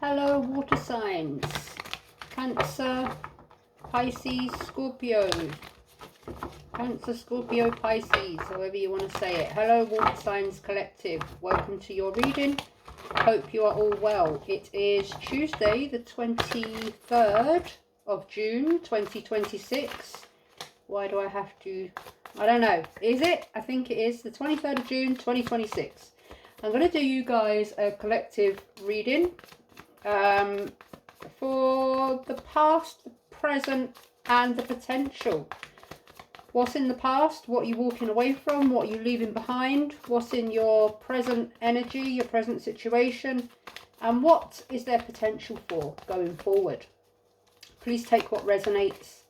Hello, water signs. Cancer, Pisces, Scorpio. Cancer, Scorpio, Pisces, however you want to say it. Hello, water signs collective. Welcome to your reading. Hope you are all well. It is Tuesday, the 23rd of June, 2026. Why do I have to... I don't know. Is it? I think it is the 23rd of June, 2026. I'm going to do you guys a collective reading for the past, the present, and the potential. What's in the past? What are you walking away from? What are you leaving behind? What's in your present energy, your present situation? And what is there potential for going forward? Please take what resonates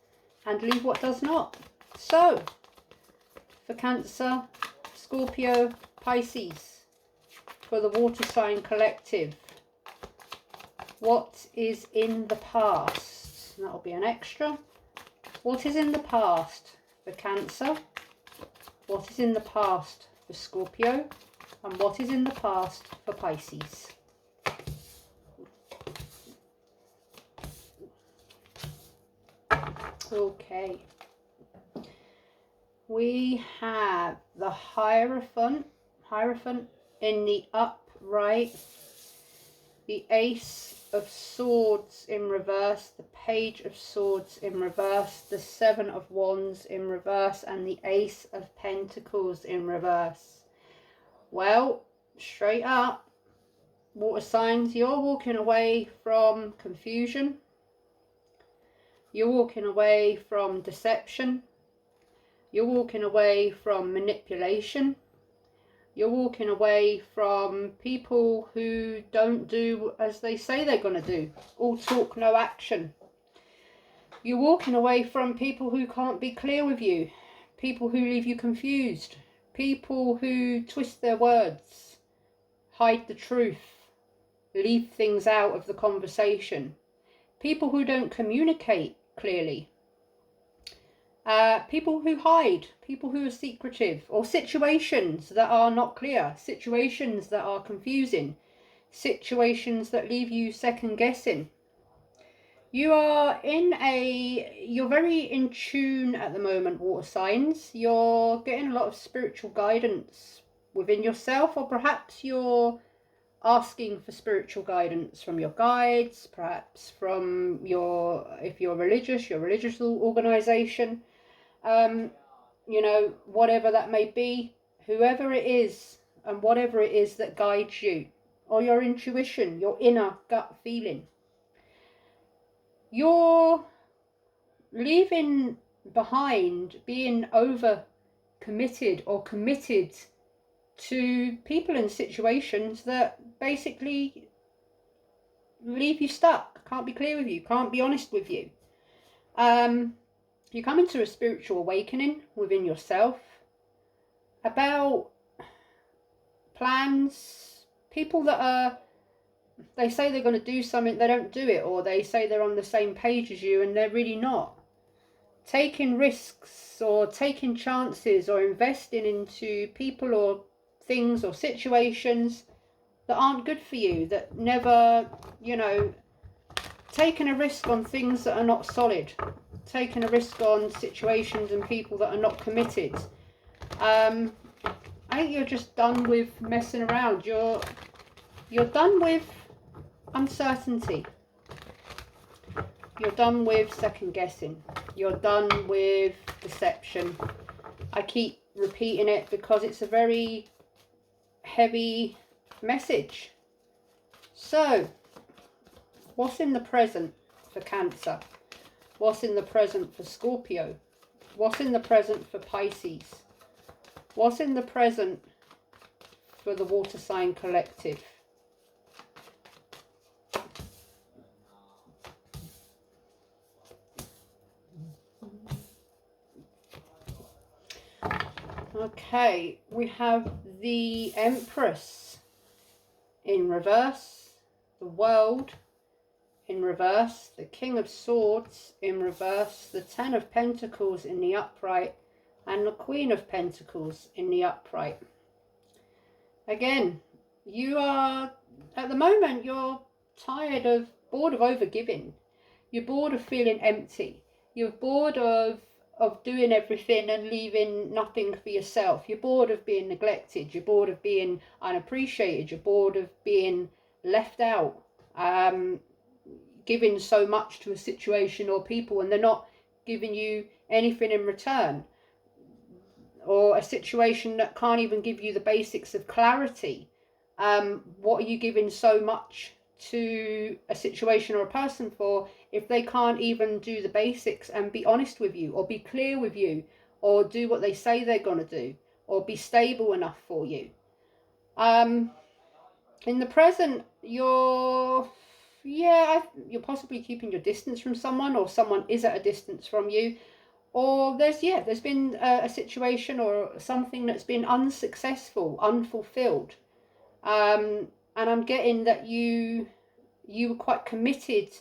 and leave what does not. So, for Cancer, Scorpio, Pisces, for the water sign collective, what is in the past? And that'll be an extra. What is in the past for Cancer? What is in the past for Scorpio? And what is in the past for Pisces? Okay. We have the Hierophant in the upright, the Ace of Swords in reverse, the Page of Swords in reverse, the Seven of Wands in reverse, and the Ace of Pentacles in reverse. Well, straight up, water signs, you're walking away from confusion. You're walking away from deception. You're walking away from manipulation. You're walking away from people who don't do as they say they're going to do. All talk, no action. You're walking away from people who can't be clear with you. People who leave you confused. People who twist their words, hide the truth, leave things out of the conversation. People who don't communicate clearly. People who hide, people who are secretive, or situations that are not clear, situations that are confusing, situations that leave you second guessing. You're very in tune at the moment, water signs. You're getting a lot of spiritual guidance within yourself, or perhaps you're asking for spiritual guidance from your guides, perhaps from if you're religious, your religious organization. You know, whatever that may be, whoever it is and whatever it is that guides you, or your intuition, your inner gut feeling. You're leaving behind being over committed or committed to people and situations that basically leave you stuck, can't be clear with you, can't be honest with you. You come into a spiritual awakening within yourself about plans, people that they say they're going to do something, they don't do it, or they say they're on the same page as you and they're really not. Taking risks or taking chances or investing into people or things or situations that aren't good for you, that never, you know, taking a risk on things that are not solid. Taking a risk on situations and people that are not committed. I think you're just done with messing around. You're done with uncertainty. You're done with second guessing. You're done with deception. I keep repeating it because it's a very heavy message. So, what's in the present for Cancer? What's in the present for Scorpio? What's in the present for Pisces? What's in the present for the water sign collective? Okay, we have the Empress in reverse, the World in reverse, the King of Swords in reverse, the Ten of Pentacles in the upright, and the Queen of Pentacles in the upright. Again, you are, at the moment, you're bored of overgiving. You're bored of feeling empty. You're bored of doing everything and leaving nothing for yourself. You're bored of being neglected. You're bored of being unappreciated. You're bored of being left out. Giving so much to a situation or people and they're not giving you anything in return. Or a situation that can't even give you the basics of clarity. What are you giving so much to a situation or a person for if they can't even do the basics and be honest with you or be clear with you or do what they say they're going to do or be stable enough for you? In the present, you're possibly keeping your distance from someone, or someone is at a distance from you, or there's been a situation or something that's been unsuccessful, unfulfilled. And I'm getting that you were quite committed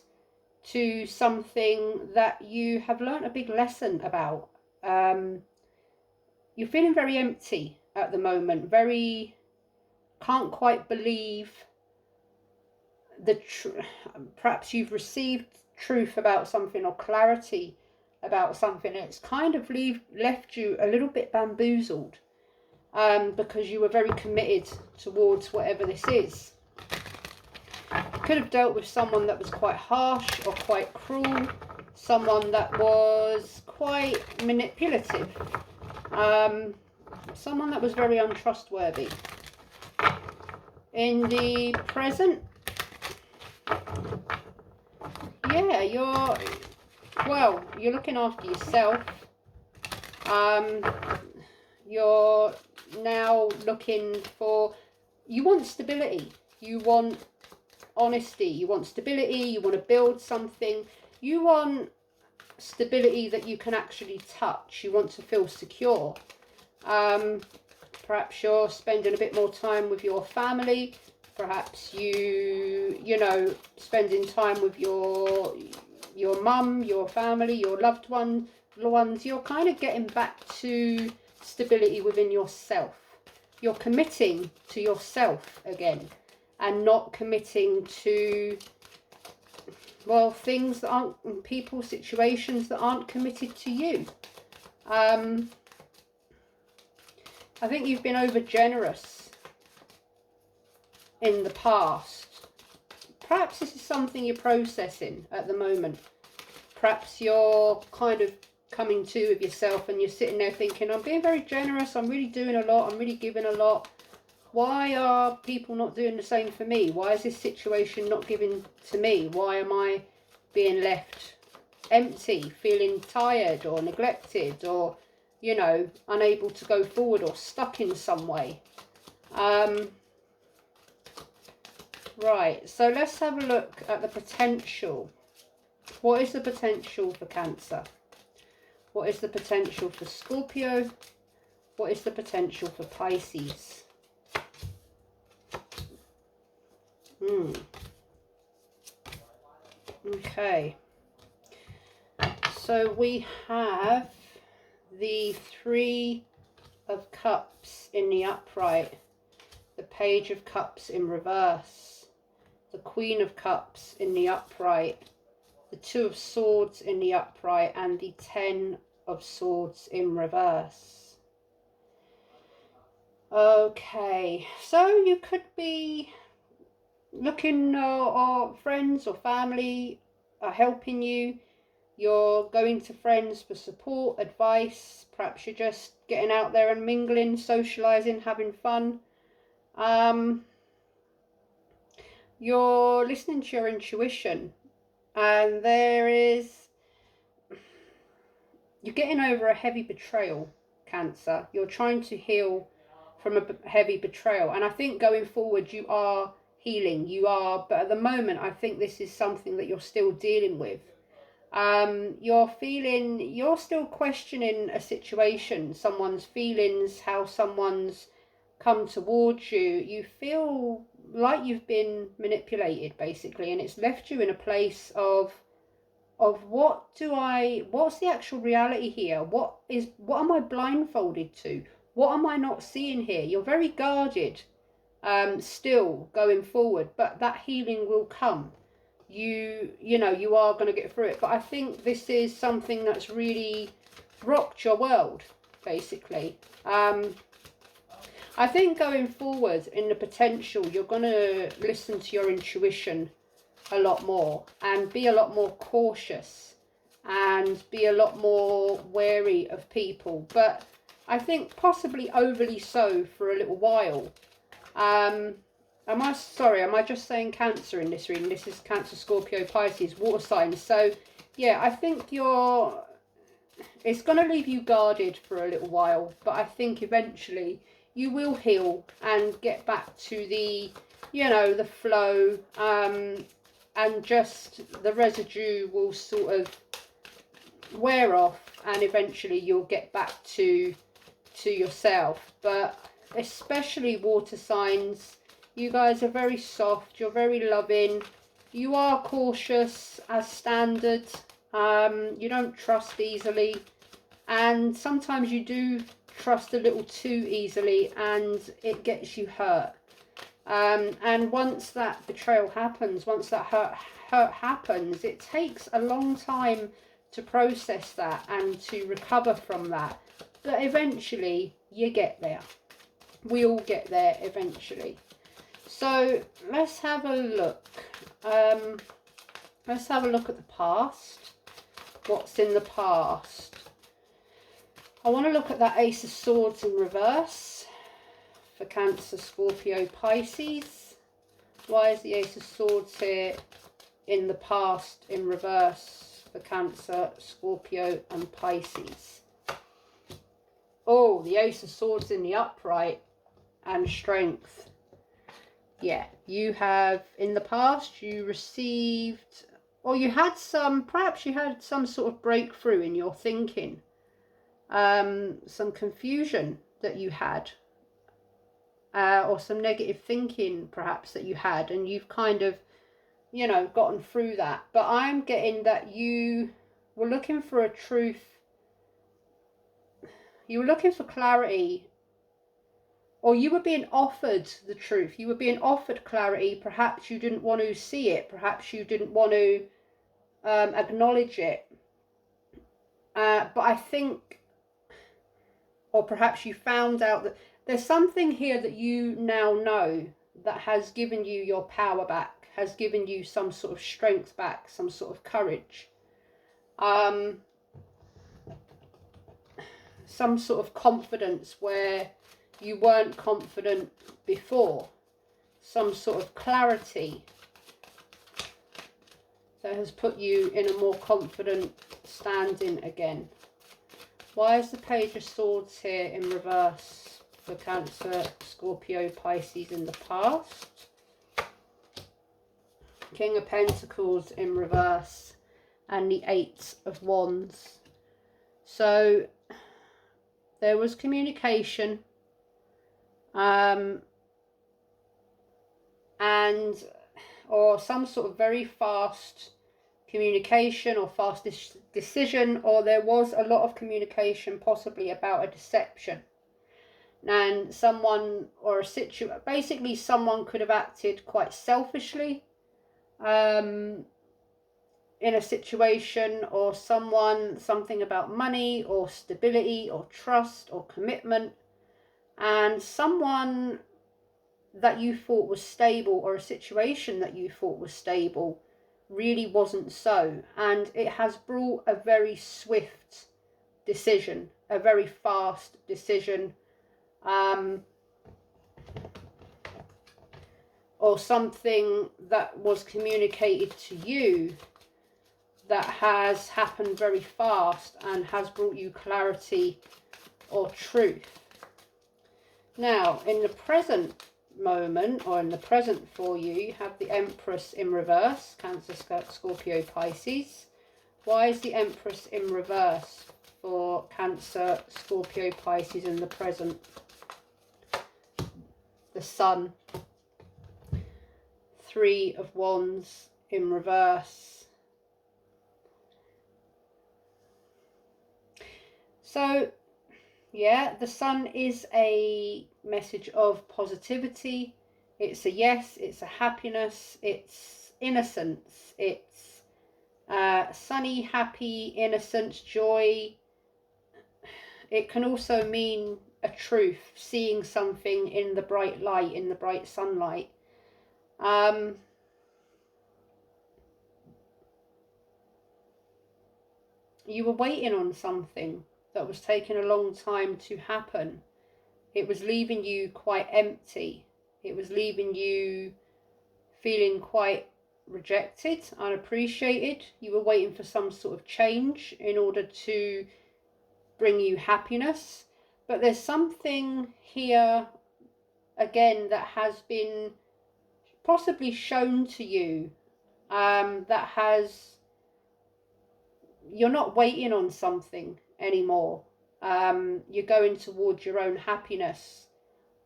to something that you have learned a big lesson about. You're feeling very empty at the moment, can't quite believe perhaps you've received truth about something or clarity about something, and it's kind of left you a little bit bamboozled. Because you were very committed towards whatever this is. You could have dealt with someone that was quite harsh or quite cruel, someone that was quite manipulative, someone that was very untrustworthy. In the present, yeah, you're looking after yourself. You're now looking for, you want stability, you want honesty, you want stability, you want to build something, you want stability that you can actually touch, you want to feel secure. Perhaps you're spending a bit more time with your family, perhaps spending time with your mum, your family, your loved ones. You're kind of getting back to stability within yourself. You're committing to yourself again and not committing to, things that aren't, people, situations that aren't committed to you. I think you've been over generous in the past. Perhaps this is something you're processing at the moment. Perhaps you're kind of coming to with yourself and you're sitting there thinking, I'm being very generous, I'm really doing a lot, I'm really giving a lot. Why are people not doing the same for me? Why is this situation not given to me? Why am I being left empty, feeling tired or neglected or, unable to go forward or stuck in some way? Right, so let's have a look at the potential. What is the potential for Cancer? What is the potential for Scorpio? What is the potential for Pisces? Okay. So we have the Three of Cups in the upright, the Page of Cups in reverse, the Queen of Cups in the upright, the Two of Swords in the upright, and the Ten of Swords in reverse. Okay, so you could be looking, or friends or family are helping you. You're going to friends for support, advice. Perhaps you're just getting out there and mingling, socializing, having fun. You're listening to your intuition, and you're getting over a heavy betrayal, Cancer. You're trying to heal from a heavy betrayal, and I think going forward you are healing, but at the moment I think this is something that you're still dealing with. You're still questioning a situation, someone's feelings, how someone's come towards you. You feel like you've been manipulated, basically, and it's left you in a place of what's the actual reality here? What am I blindfolded to? What am I not seeing here? You're very guarded still going forward, but that healing will come. You know, you are going to get through it. But I think this is something that's really rocked your world, basically. I think going forward in the potential, you're going to listen to your intuition a lot more and be a lot more cautious and be a lot more wary of people. But I think possibly overly so for a little while. Am I just saying Cancer in this reading? This is Cancer, Scorpio, Pisces, water signs. So yeah, I think it's going to leave you guarded for a little while, but I think eventually you will heal and get back to the, you know, the flow, and just the residue will sort of wear off, and eventually you'll get back to yourself. But especially water signs, you guys are very soft, you're very loving, you are cautious as standard, you don't trust easily, and sometimes you do trust a little too easily and it gets you hurt. And once that betrayal happens, once that hurt happens, it takes a long time to process that and to recover from that. But eventually you get there. We all get there eventually. So let's have a look. Let's have a look at the past. What's in the past? I want to look at that Ace of Swords in reverse for Cancer, Scorpio, Pisces. Why is the Ace of Swords here in the past in reverse for Cancer, Scorpio and Pisces? Oh, the Ace of Swords in the upright and Strength. Yeah, you have in the past, you received, or you had some, perhaps you had some sort of breakthrough in your thinking. Some confusion that you had, or some negative thinking perhaps that you had, and you've kind of, you know, gotten through that. But I'm getting that you were looking for a truth, you were looking for clarity, or you were being offered the truth, you were being offered clarity. Perhaps you didn't want to see it, perhaps you didn't want to acknowledge it, but I think, or perhaps you found out that there's something here that you now know that has given you your power back, has given you some sort of strength back, some sort of courage, some sort of confidence where you weren't confident before, some sort of clarity that has put you in a more confident standing again. Why is the Page of Swords here in reverse for Cancer, Scorpio, Pisces in the past? King of Pentacles in reverse and the Eight of Wands. So there was communication, and or some sort of very fast communication or fast decision, or there was a lot of communication possibly about a deception, and someone or a situation, basically someone could have acted quite selfishly in a situation, or something about money or stability or trust or commitment, and someone that you thought was stable, or a situation that you thought was stable, really wasn't so, and it has brought a very swift decision, a very fast decision, or something that was communicated to you that has happened very fast and has brought you clarity or truth. Now, in the present moment, or in the present for you, you have the Empress in reverse, Cancer, Scorpio, Pisces. Why is the Empress in reverse for Cancer, Scorpio, Pisces in the present? The Sun, Three of Wands in reverse. So yeah, the Sun is a message of positivity. It's a yes, it's a happiness, it's innocence, it's sunny, happy, innocence, joy. It can also mean a truth, seeing something in the bright light, in the bright sunlight. You were waiting on something that was taking a long time to happen. It was leaving you quite empty. It was leaving you feeling quite rejected, unappreciated. You were waiting for some sort of change in order to bring you happiness. But there's something here, again, that has been possibly shown to you, that has... You're not waiting on something anymore. You're going towards your own happiness,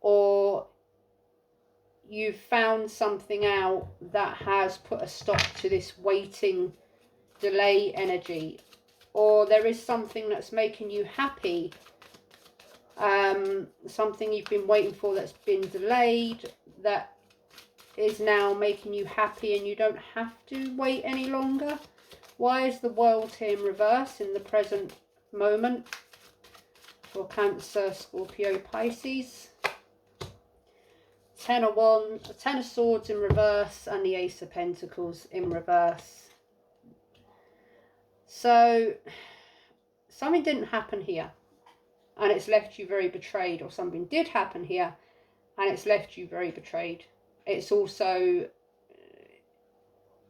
or you've found something out that has put a stop to this waiting, delay energy, or there is something that's making you happy, something you've been waiting for that's been delayed, that is now making you happy and you don't have to wait any longer. Why is the world here in reverse in the present moment for Cancer, Scorpio, Pisces? Ten of Swords in reverse, and the Ace of Pentacles in reverse. So something didn't happen here and it's left you very betrayed, or something did happen here and it's left you very betrayed. It's also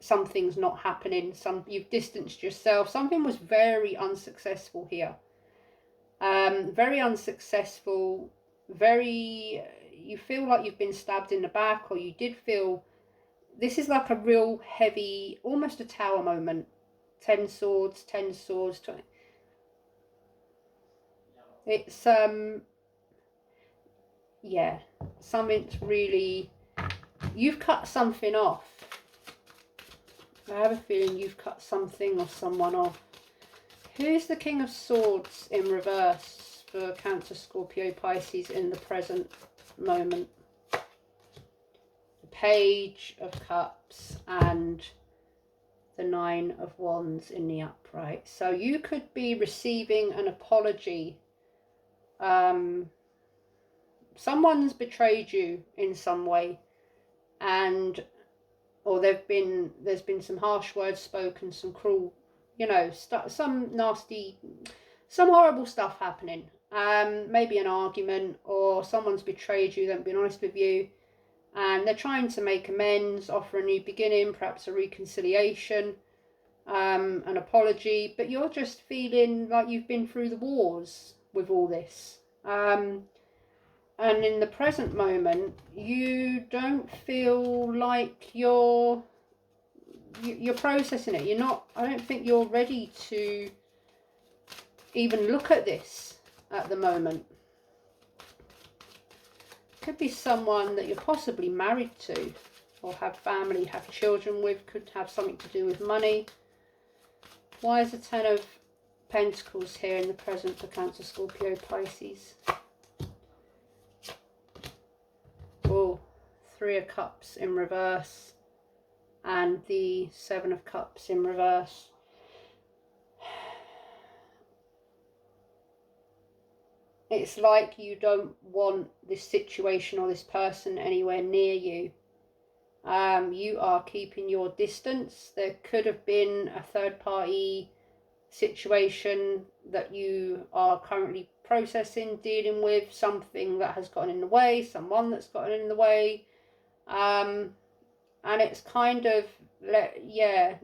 something's not happening. You've distanced yourself. Something was very unsuccessful here. Very unsuccessful. You feel like you've been stabbed in the back, or you did feel... This is like a real heavy, almost a tower moment. 10 swords, 10 swords. 20. It's, yeah, something's really... You've cut something off. I have a feeling you've cut something or someone off. Who's the King of Swords in reverse for Cancer, Scorpio, Pisces in the present moment? The Page of Cups and the Nine of Wands in the upright. So you could be receiving an apology. Someone's betrayed you in some way, and or there's been some harsh words spoken, some cruel, you know, some nasty, some horrible stuff happening. Maybe an argument, or someone's betrayed you, they've been honest with you, and they're trying to make amends, offer a new beginning, perhaps a reconciliation, an apology, but you're just feeling like you've been through the wars with all this. And in the present moment, you don't feel like you're processing it. You're not, I don't think you're ready to even look at this at the moment. Could be someone that you're possibly married to, or have family, have children with, could have something to do with money. Why is the Ten of Pentacles here in the present for Cancer, Scorpio, Pisces? Oh, Three of Cups in reverse and the Seven of Cups in reverse. It's like you don't want this situation or this person anywhere near you. You are keeping your distance. There could have been a third party situation that you are currently processing, dealing with, something that has gotten in the way, someone that's gotten in the way, and it's kind of, yeah,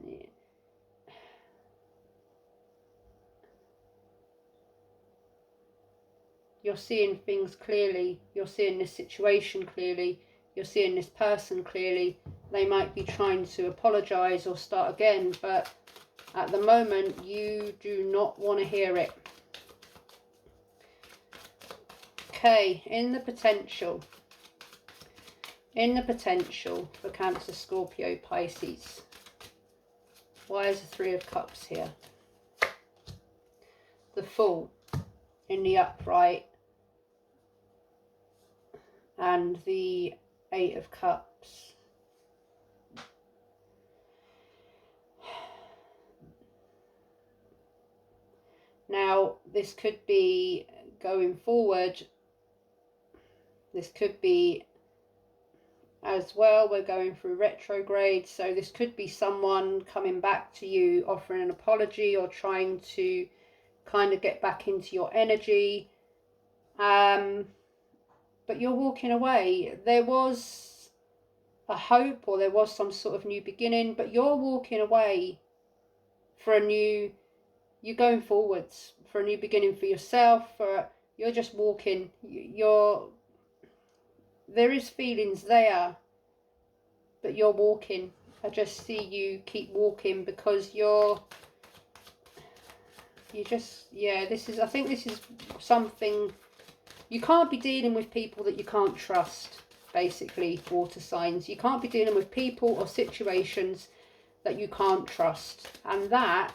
you're seeing things clearly, you're seeing this situation clearly, you're seeing this person clearly. They might be trying to apologize or start again, but at the moment you do not want to hear it. Okay, in the potential for Cancer, Scorpio, Pisces. Why is the Three of Cups here? The Fool in the upright and the Eight of Cups. Now, this could be going forward. This could be as well, we're going through retrograde, so this could be someone coming back to you, offering an apology or trying to kind of get back into your energy. But you're walking away. There was a hope, or there was some sort of new beginning, but you're walking away for a new, you're going forwards for a new beginning for yourself, you're just walking, there is feelings there, but you're walking. I just see you keep walking, because you just, yeah, I think this is something, you can't be dealing with people that you can't trust, basically, water signs. You can't be dealing with people or situations that you can't trust. And that,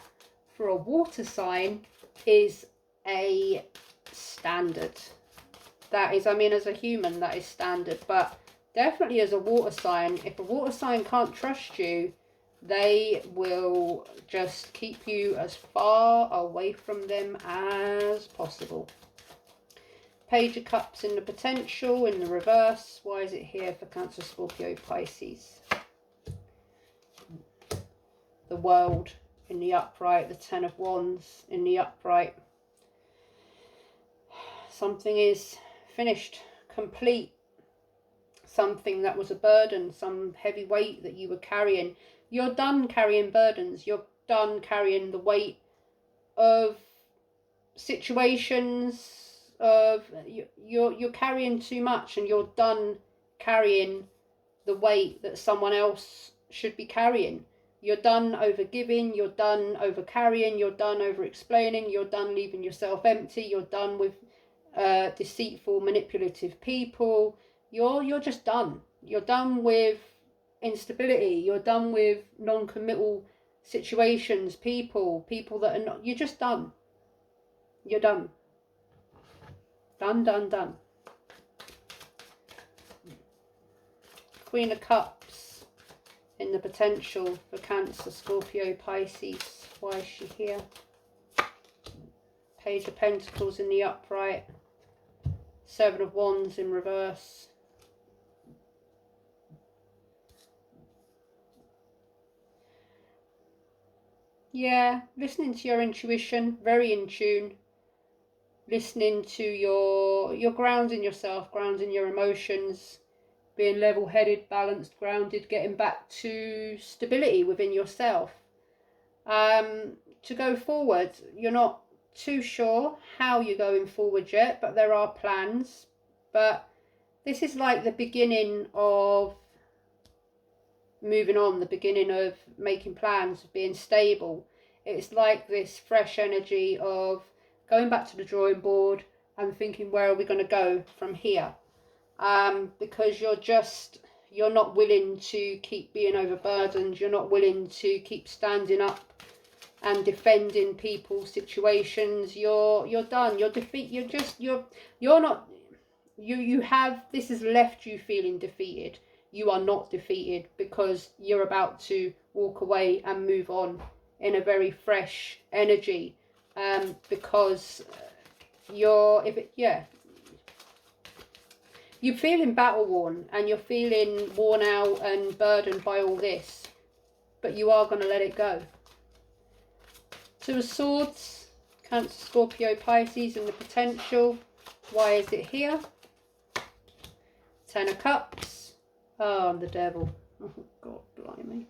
for a water sign, is a standard. That is, I mean, as a human, that is standard. But definitely as a water sign, if a water sign can't trust you, they will just keep you as far away from them as possible. Page of Cups in the potential, in the reverse. Why is it here for Cancer, Scorpio, Pisces? The World in the upright, the Ten of Wands in the upright. Something is finished, complete. Something that was a burden, some heavy weight that you were carrying. You're done carrying burdens. You're done carrying the weight of situations, of you're carrying too much, and you're done carrying the weight that someone else should be carrying. You're done over giving, you're done over carrying, you're done over explaining, you're done leaving yourself empty, you're done with deceitful, manipulative people. You're just done. You're done with instability. You're done with non-committal situations, people that are not, you're just done. You're done. Done. Queen of Cups in the potential for Cancer, Scorpio, Pisces. Why is she here? Page of Pentacles in the upright. Seven of Wands in reverse. Yeah, listening to your intuition, very in tune. Listening to your grounding yourself, grounding your emotions, being level-headed, balanced, grounded, getting back to stability within yourself. To go forward, you're not too sure how you're going forward yet, but there are plans. But this is like the beginning of moving on, the beginning of making plans, of being stable. It's like this fresh energy of going back to the drawing board and thinking, where are we going to go from here? Because you're not willing to keep being overburdened. You're not willing to keep standing up and defending people's situations. You're done. You have, this has left you feeling defeated. You are not defeated, because you're about to walk away and move on in a very fresh energy. Because you're feeling battle worn, and you're feeling worn out and burdened by all this, but you are going to let it go. Two of Swords, Cancer, Scorpio, Pisces, and the potential. Why is it here? Ten of Cups. Oh, and the Devil. Oh, God, blimey.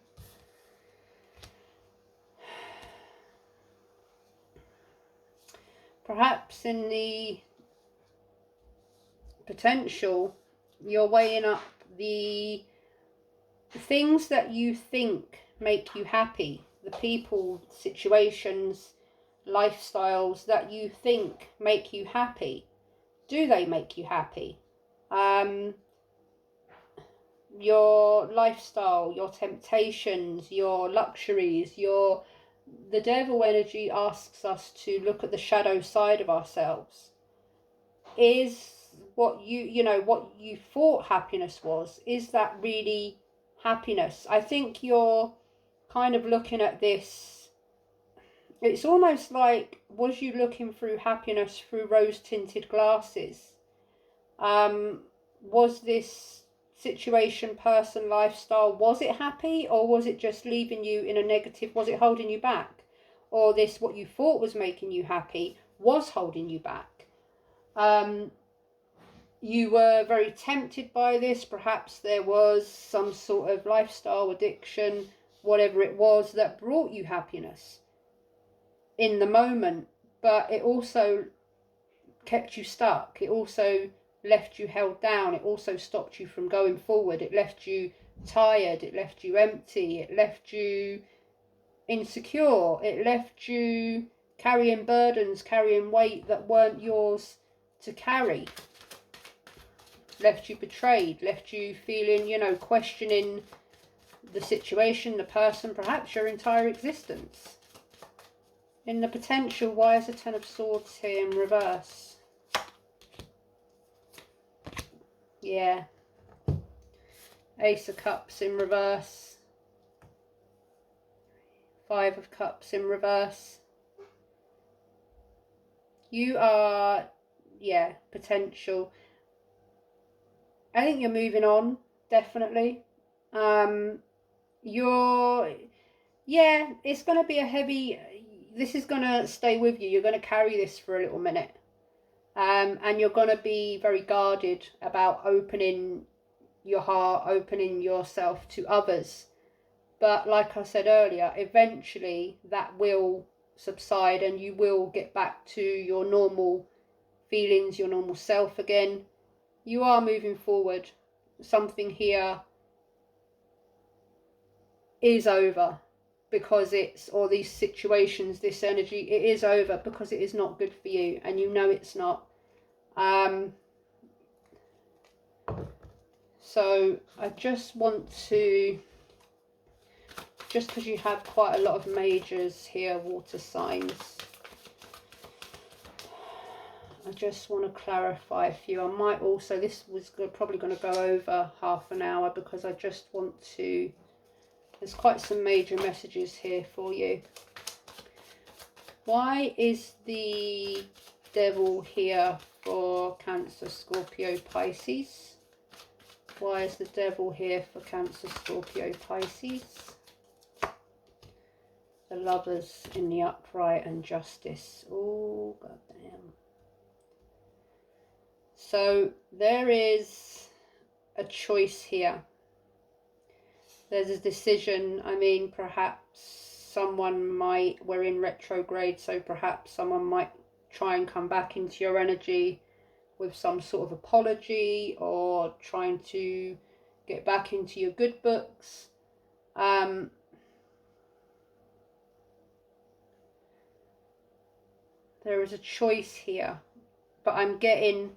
Perhaps in the potential, you're weighing up the things that you think make you happy, the people, situations, lifestyles that you think make you happy. Do they make you happy? Your lifestyle, your temptations, your luxuries, the Devil energy asks us to look at the shadow side of ourselves. Is what what you thought happiness was, is that really happiness? I think you're kind of looking at this, it's almost like, was you looking through happiness through rose-tinted glasses? Was this situation, person, lifestyle, was it happy, or was it just leaving you in a negative? Was it holding you back? Or this, what you thought was making you happy, was holding you back? You were very tempted by this. Perhaps there was some sort of lifestyle addiction, whatever it was, that brought you happiness in the moment, but it also kept you stuck. It also left you held down. It also stopped you from going forward. It left you tired. It left you empty. It left you insecure. It left you carrying burdens, carrying weight that weren't yours to carry. Left you betrayed. Left you feeling, questioning the situation, the person, perhaps your entire existence. In the potential, why is the Ten of Swords here in reverse? Yeah. Ace of Cups in reverse. Five of Cups in reverse. You are, potential. I think you're moving on, definitely. It's going to be a heavy, this is going to stay with you. You're going to carry this for a little minute. And you're going to be very guarded about opening your heart, opening yourself to others. But like I said earlier, eventually that will subside and you will get back to your normal feelings, your normal self again. You are moving forward. Something here is over because or these situations, this energy, it is over because it is not good for you, and you know it's not. So I just want to, just because you have quite a lot of majors here, water signs, I just want to clarify a few. I might also, this was probably going to go over half an hour because I just want to, there's quite some major messages here for you. Why is the Devil here for Cancer, Scorpio, Pisces? Why is the Devil here for Cancer, Scorpio, Pisces? The Lovers in the upright and Justice. Oh, goddamn. So there is a choice here. There's a decision. I mean, perhaps someone might, we're in retrograde, so perhaps someone might try and come back into your energy with some sort of apology or trying to get back into your good books. There is a choice here, but I'm getting,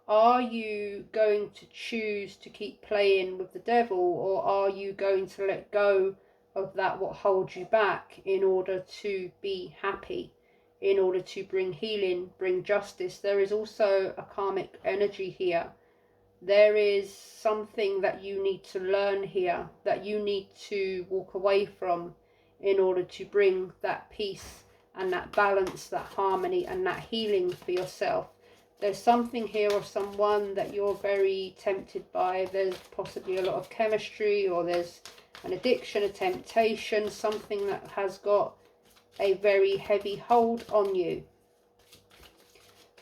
are you going to choose to keep playing with the devil, or are you going to let go of that, what holds you back, in order to be happy, in order to bring healing, bring justice? There is also a karmic energy here. There is something that you need to learn here, that you need to walk away from in order to bring that peace and that balance, that harmony and that healing for yourself. There's something here of someone that you're very tempted by. There's possibly a lot of chemistry, or there's an addiction, a temptation, something that has got a very heavy hold on you.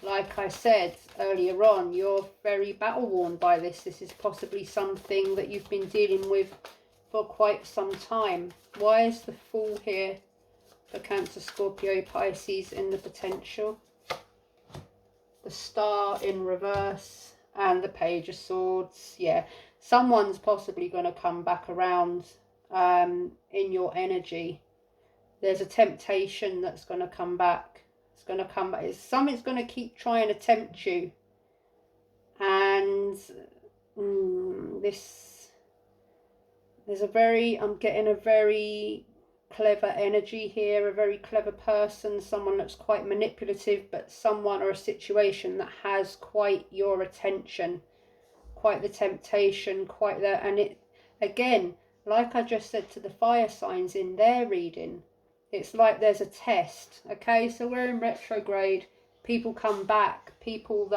Like I said earlier on, you're very battle worn by this. This is possibly something that you've been dealing with for quite some time. Why is the Fool here for Cancer, Scorpio, Pisces in the potential? The Star in reverse and the Page of Swords. Yeah, someone's possibly going to come back around in your energy. There's a temptation that's going to come back. It's going to come back. Something's going to keep trying to tempt you. And I'm getting a very clever energy here, a very clever person, someone that's quite manipulative, but someone or a situation that has quite your attention, quite the temptation, quite the, and it, again, like I just said to the fire signs in their reading, it's like there's a test. Okay, so we're in retrograde, people come back, people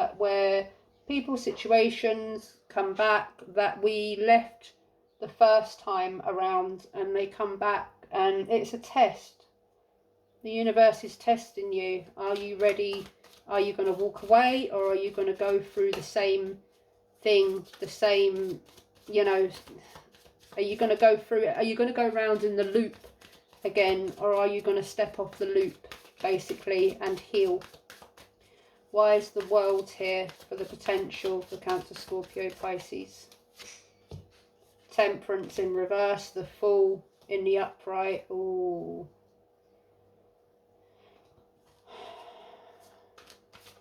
situations come back that we left the first time around, and they come back, and it's a test. The universe is testing you. Are you ready? Are you going to walk away, or are you going to go through the same thing, the same, you know, are you going to go through it? Are you going to go round in the loop again, or are you going to step off the loop basically and heal? Why is the world here for the potential for Cancer, Scorpio, Pisces? Temperance in reverse, the Fool in the upright. Ooh.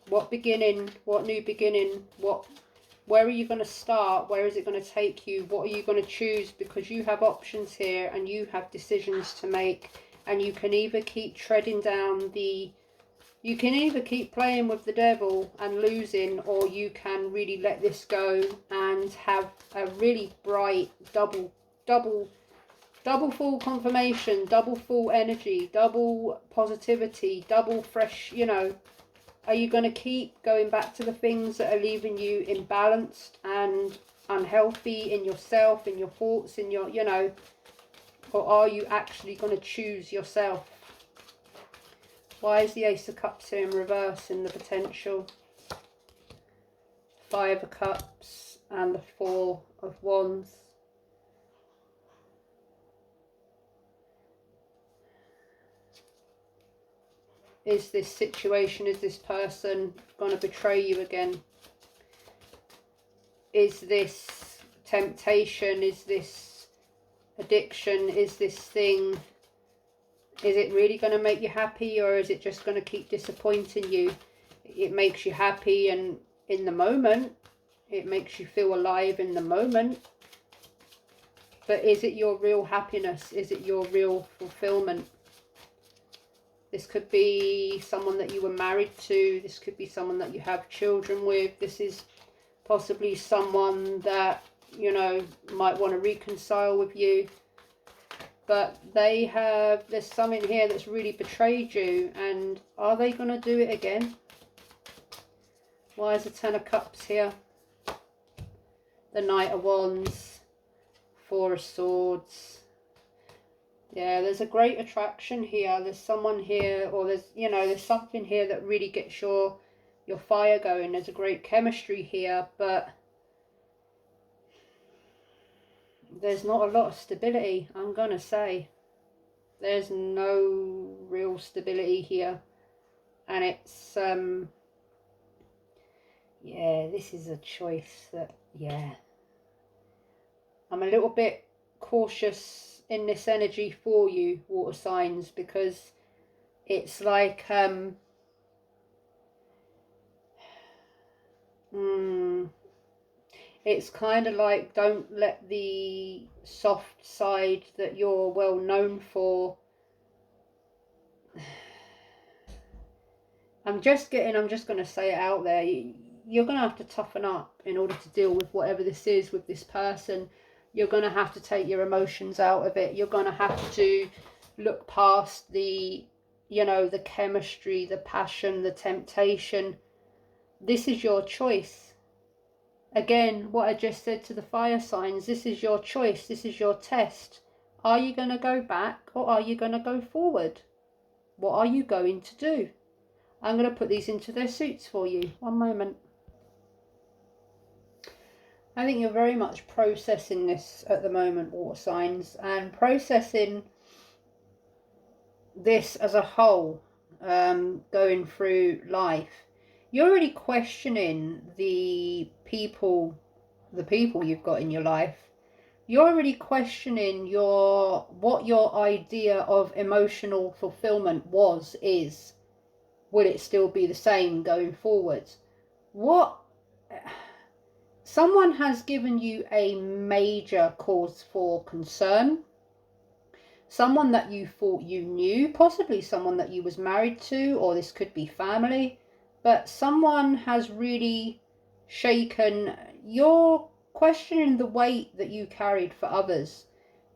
What beginning? What new beginning? Where are you going to start? Where is it going to take you? What are you going to choose? Because you have options here and you have decisions to make, and you can either keep treading down the, you can either keep playing with the devil and losing, or you can really let this go and have a really bright double full confirmation, double full energy, double positivity, double fresh, you know. Are you going to keep going back to the things that are leaving you imbalanced and unhealthy in yourself, in your thoughts, in your, you know, or are you actually going to choose yourself? Why is the Ace of Cups here in reverse in the potential? Five of Cups and the Four of Wands. Is this situation, is this person going to betray you again? Is this temptation? Is this addiction? Is this thing, is it really going to make you happy, or is it just going to keep disappointing you? It makes you happy and in the moment, it makes you feel alive in the moment. But is it your real happiness? Is it your real fulfillment? This could be someone that you were married to. This could be someone that you have children with. This is possibly someone that, you know, might want to reconcile with you. But they have, there's something here that's really betrayed you. And are they going to do it again? Why is the Ten of Cups here? The Knight of Wands. Four of Swords. Yeah, there's a great attraction here. There's someone here, or there's, you know, there's something here that really gets your fire going. There's a great chemistry here, but there's not a lot of stability, I'm going to say. There's no real stability here. And it's, yeah, this is a choice that, yeah. I'm a little bit cautious in this energy for you, water signs, because it's like it's kind of like, don't let the soft side that you're well known for, I'm just going to say it out there, you're going to have to toughen up in order to deal with whatever this is with this person. You're going to have to take your emotions out of it. You're going to have to look past the, you know, the chemistry, the passion, the temptation. This is your choice. Again, what I just said to the fire signs, this is your choice. This is your test. Are you going to go back, or are you going to go forward? What are you going to do? I'm going to put these into their suits for you. One moment. I think you're very much processing this at the moment, water signs, and processing this as a whole, going through life. You're already questioning the people you've got in your life. You're already questioning what your idea of emotional fulfillment is. Will it still be the same going forwards? Someone has given you a major cause for concern. someone that you thought you knew, possibly someone that you was married to, or this could be family, but someone has really shaken. You're questioning the weight that you carried for others.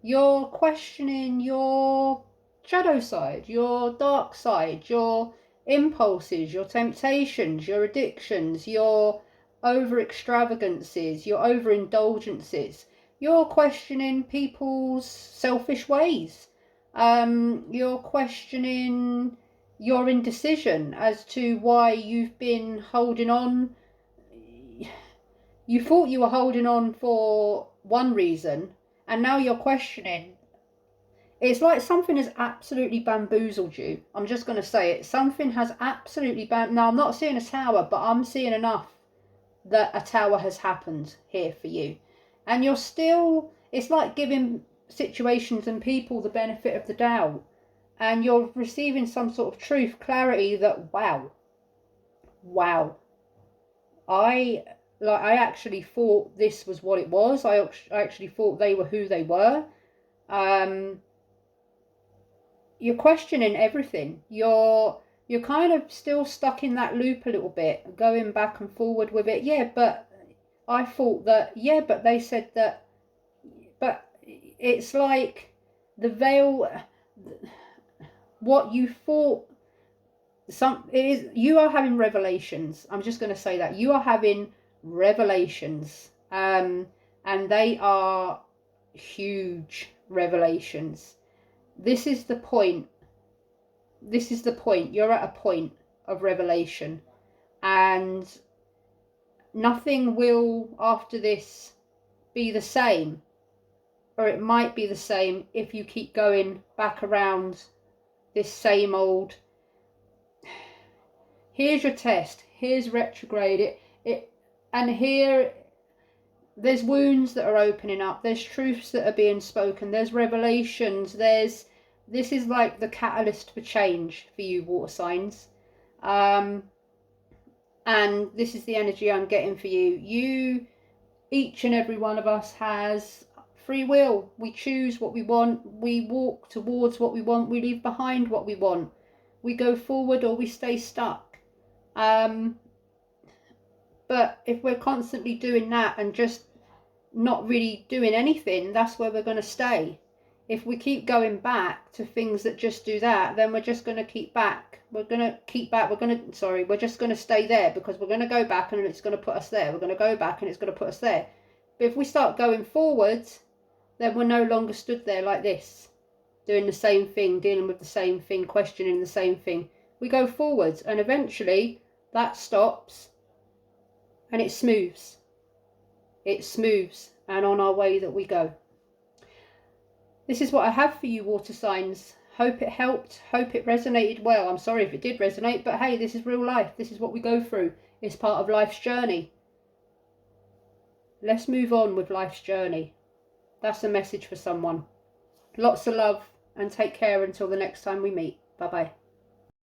You're questioning your shadow side, your dark side, your impulses, your temptations, your addictions, your over extravagances, your overindulgences. You're questioning people's selfish ways. You're questioning your indecision as to why you've been holding on. You thought you were holding on for one reason, and now you're questioning. It's like something has absolutely bamboozled you. I'm just going to say it. Something has absolutely now I'm not seeing a tower, but I'm seeing enough that a tower has happened here for you. And you're still, it's like giving situations and people the benefit of the doubt. And you're receiving some sort of truth, clarity that, wow, I actually thought this was what it was. I actually thought they were who they were. You're questioning everything. You're kind of still stuck in that loop a little bit, going back and forward with it. Yeah, but I thought that, yeah, but they said that, but it's like the veil, what you thought, you are having revelations. I'm just going to say that. You are having revelations, and they are huge revelations. This is the point. This is the point. You're at a point of revelation, and nothing will after this be the same, or it might be the same if you keep going back around this same old. Here's your test. Here's retrograde. And here there's wounds that are opening up. There's truths that are being spoken. There's revelations. This is like the catalyst for change for you, water signs. And this is the energy I'm getting for you. Each and every one of us has free will. We choose what we want. We walk towards what we want. We leave behind what we want. We go forward or we stay stuck. But if we're constantly doing that and just not really doing anything, that's where we're going to stay. If we keep going back to things that just do that, then we're just going to keep back. We're just going to stay there, because we're going to go back and it's going to put us there. We're going to go back and it's going to put us there. But if we start going forwards, then we're no longer stood there like this, doing the same thing, dealing with the same thing, questioning the same thing. We go forwards, and eventually that stops and it smooths. It smooths, and on our way that we go. This is what I have for you, water signs. Hope it helped. Hope it resonated well. I'm sorry if it did resonate, but hey, this is real life. This is what we go through. It's part of life's journey. Let's move on with life's journey. That's a message for someone. Lots of love, and take care until the next time we meet. Bye-bye.